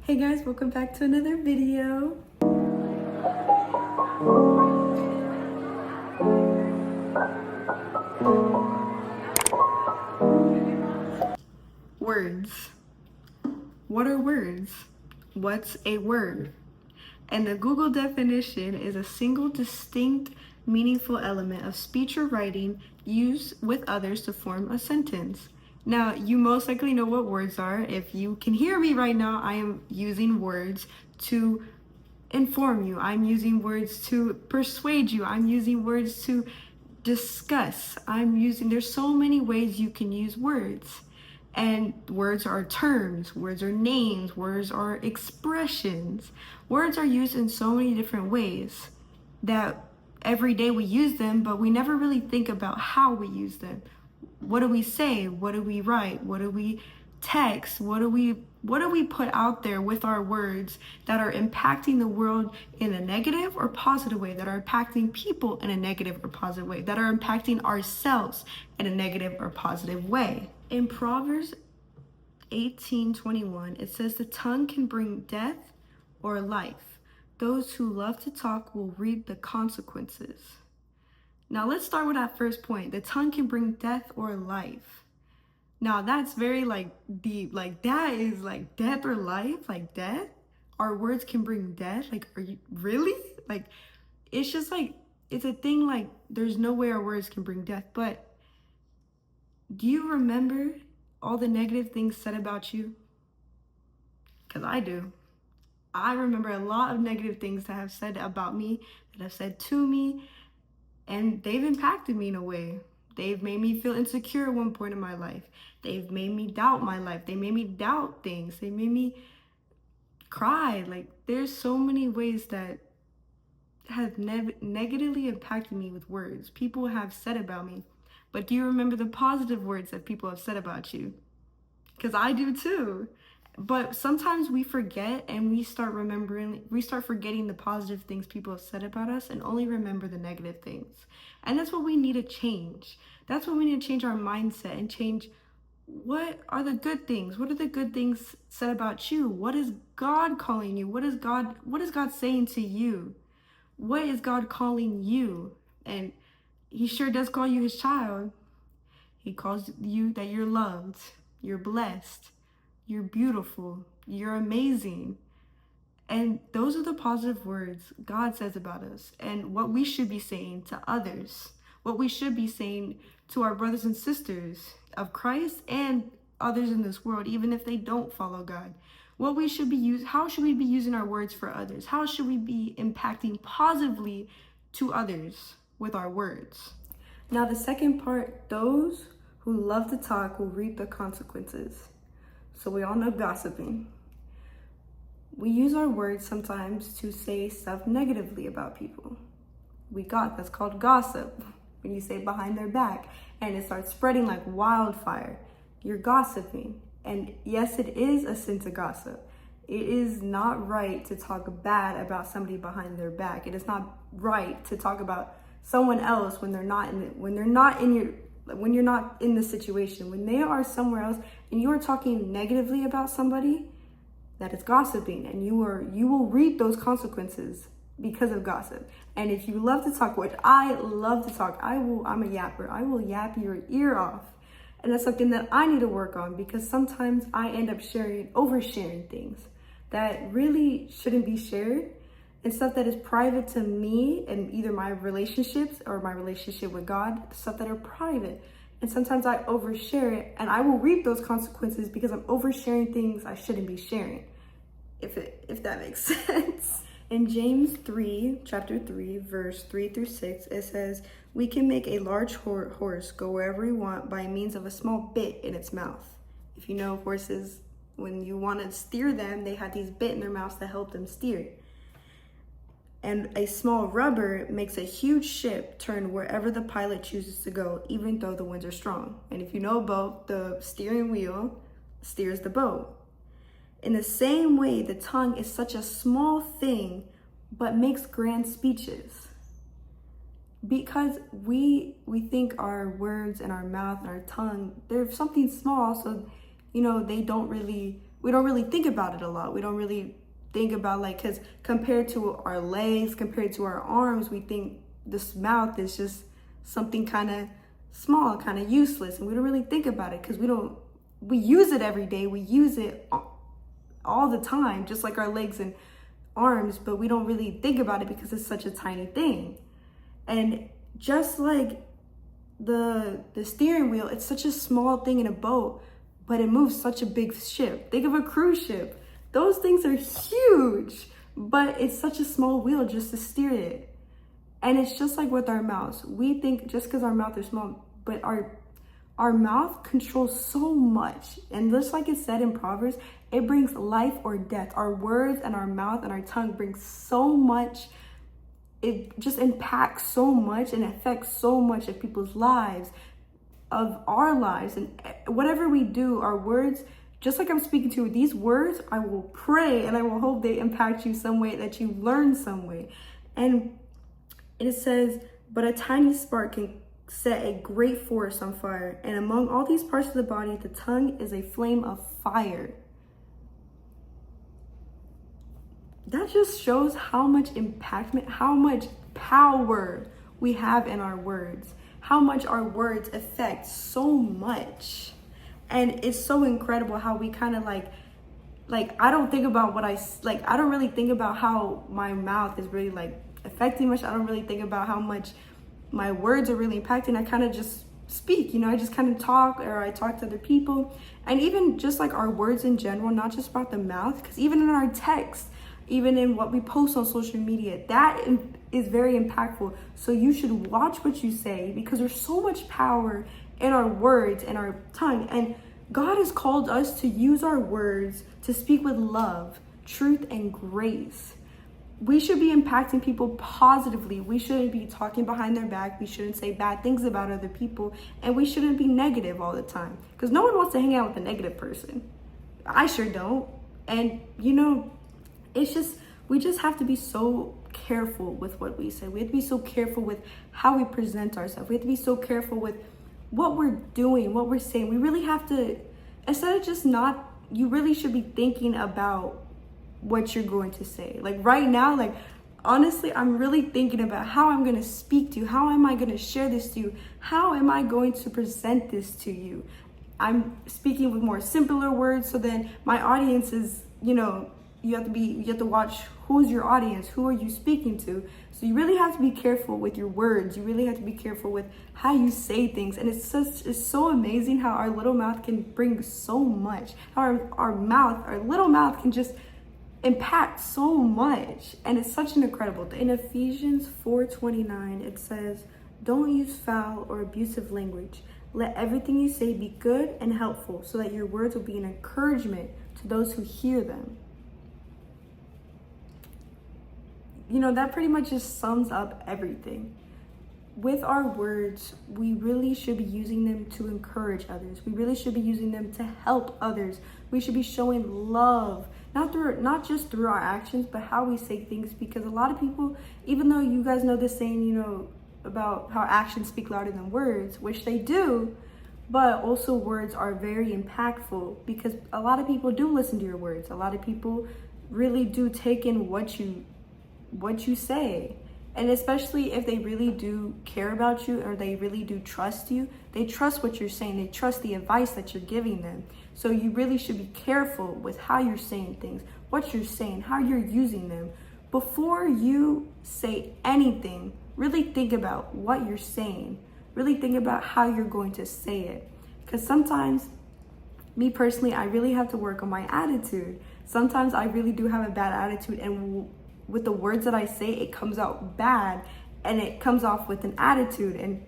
Hey guys, welcome back to another video. Words. What are words? What's a word? And the Google definition is a single distinct meaningful element of speech or writing used with others to form a sentence. Now, you most likely know what words are. If you can hear me right now, I am using words to inform you. I'm using words to persuade you. I'm using words to discuss. There's so many ways you can use words. And words are terms, words are names, words are expressions. Words are used in so many different ways that every day we use them, but we never really think about how we use them. What do we say? What do we write? What do we text? What do we put out there with our words that are impacting the world in a negative or positive way, that are impacting people in a negative or positive way, that are impacting ourselves in a negative or positive way? In Proverbs 18:21, it says the tongue can bring death or life. Those who love to talk will reap the consequences. Now let's start with that first point. The tongue can bring death or life. Now that's very deep. That is like death or life, like death. Our words can bring death. Like, are you really? Like, it's just like, it's a thing like there's no way our words can bring death. But do you remember all the negative things said about you? Because I do. I remember a lot of negative things that have said about me, that have said to me, and they've impacted me in a way. They've made me feel insecure at one point in my life. They've made me doubt my life. They made me doubt things. They made me cry. Like, there's so many ways that have negatively impacted me with words. People have said about me. But do you remember the positive words that people have said about you? Because I do too. But sometimes we forget and we start forgetting the positive things people have said about us and only remember the negative things. And that's what we need to change. That's what we need to change our mindset and change. What are the good things? What are the good things said about you? What is God calling you? What is God saying to you? What is God calling you? And he sure does call you his child. He calls you that you're loved, you're blessed, you're beautiful, you're amazing. And those are the positive words God says about us and what we should be saying to others, what we should be saying to our brothers and sisters of Christ and others in this world, even if they don't follow God. How should we be using our words for others? How should we be impacting positively to others with our words? Now, the second part, those who love to talk will reap the consequences. So we all know gossiping. We use our words sometimes to say stuff negatively about people. That's called gossip. When you say behind their back and it starts spreading like wildfire, you're gossiping. And yes, it is a sin to gossip. It is not right to talk bad about somebody behind their back. It is not right to talk about someone else when you're not in the situation, when they are somewhere else and you are talking negatively about somebody. That is gossiping, and you will reap those consequences because of gossip. And if you love to talk, which I love to talk, I'm a yapper. I will yap your ear off. And that's something that I need to work on, because sometimes I end up oversharing things that really shouldn't be shared, and stuff that is private to me and either my relationships or my relationship with God, stuff that are private. And sometimes I overshare it, and I will reap those consequences because I'm oversharing things I shouldn't be sharing, if that makes sense. In James 3, chapter 3, verse 3 through 6, it says, we can make a large horse go wherever we want by means of a small bit in its mouth. If you know horses, when you want to steer them, they have these bits in their mouths that help them steer. And a small rudder makes a huge ship turn wherever the pilot chooses to go, even though the winds are strong. And if you know a boat, the steering wheel steers the boat. In the same way, the tongue is such a small thing, but makes grand speeches. Because we think our words and our mouth and our tongue, they're something small, so they don't really we don't really think about it a lot. We don't really think about, like, because compared to our legs, compared to our arms, we think this mouth is just something kind of small, kind of useless, and we don't really think about it because we use it every day. We use it all the time, just like our legs and arms, but we don't really think about it because it's such a tiny thing. And just like the steering wheel, it's such a small thing in a boat, but it moves such a big ship. Think of a cruise ship. Those things are huge, but it's such a small wheel just to steer it. And it's just like with our mouths. We think just because our mouth is small, but our mouth controls so much. And just like it said in Proverbs, it brings life or death. Our words and our mouth and our tongue bring so much. It just impacts so much and affects so much of people's lives, of our lives. And whatever we do, our words, just like I'm speaking to you, these words, I will pray and I will hope they impact you some way, that you learn some way. And it says, but a tiny spark can set a great forest on fire. And among all these parts of the body, the tongue is a flame of fire. That just shows how much impactment, how much power we have in our words, how much our words affect so much. And it's so incredible how we kind of like I don't think about I don't really think about how my mouth is really like affecting much. I don't really think about how much my words are really impacting. I kind of just speak, I just kind of talk, or I talk to other people. And even just like our words in general, not just about the mouth, because even in our text, even in what we post on social media, that is very impactful. So you should watch what you say, because there's so much power in our words and our tongue. And God has called us to use our words to speak with love, truth, and grace. We should be impacting people positively. We shouldn't be talking behind their back. We shouldn't say bad things about other people. And we shouldn't be negative all the time, because no one wants to hang out with a negative person. I sure don't. And it's just, we just have to be so careful with what we say. We have to be so careful with how we present ourselves. We have to be so careful with what we're doing, what we're saying. We really have to, instead of just not, you really should be thinking about what you're going to say. Like right now, like honestly, I'm really thinking about how I'm going to speak to you. How am I going to share this to you? How am I going to present this to you? I'm speaking with more simpler words, so then my audience is, you have to watch who's your audience, who are you speaking to. So you really have to be careful with your words. You really have to be careful with how you say things. And it's so amazing how our little mouth can bring so much. How our little mouth can just impact so much. And it's such an incredible thing. In Ephesians 4:29, it says, "Don't use foul or abusive language. Let everything you say be good and helpful, so that your words will be an encouragement to those who hear them." That pretty much just sums up everything. With our words, we really should be using them to encourage others. We really should be using them to help others. We should be showing love, not just through our actions, but how we say things. Because a lot of people, even though you guys know this saying, about how actions speak louder than words, which they do, but also words are very impactful, because a lot of people do listen to your words. A lot of people really do take in what you say. And especially if they really do care about you, or they really do trust you, they trust what you're saying. They trust the advice that you're giving them. So you really should be careful with how you're saying things, what you're saying, how you're using them. Before you say anything, really think about what you're saying. Really think about how you're going to say it. Because sometimes, me personally, I really have to work on my attitude. Sometimes I really do have a bad attitude, and with the words that I say, it comes out bad, and it comes off with an attitude. And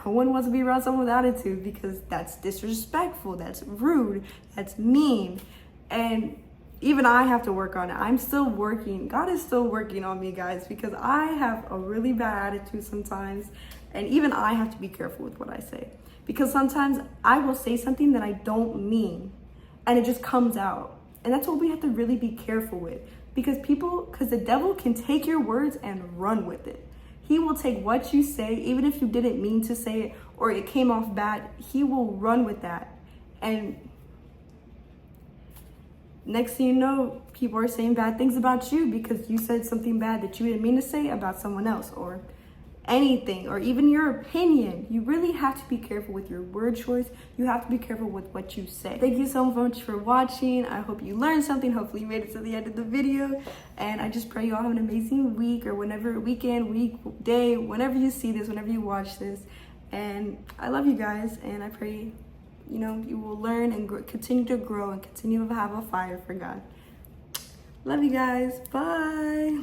no one wants to be around someone with attitude, because that's disrespectful, that's rude, that's mean. And even I have to work on it. I'm still working. God is still working on me, guys, because I have a really bad attitude sometimes. And even I have to be careful with what I say, because sometimes I will say something that I don't mean, and it just comes out. And that's what we have to really be careful with, because the devil can take your words and run with it. He will take what you say, even if you didn't mean to say it, or it came off bad, he will run with that. And next thing you know, people are saying bad things about you because you said something bad that you didn't mean to say about someone else, or anything, or even your opinion. You really have to be careful with your word choice. You have to be careful with what you say. Thank you so much for watching. I hope you learned something. Hopefully you made it to the end of the video, and I just pray you all have an amazing week, or whenever, weekend, week, day, whenever you see this, whenever you watch this. And I love you guys, and I pray you will learn and continue to grow and continue to have a fire for God. Love you guys. Bye.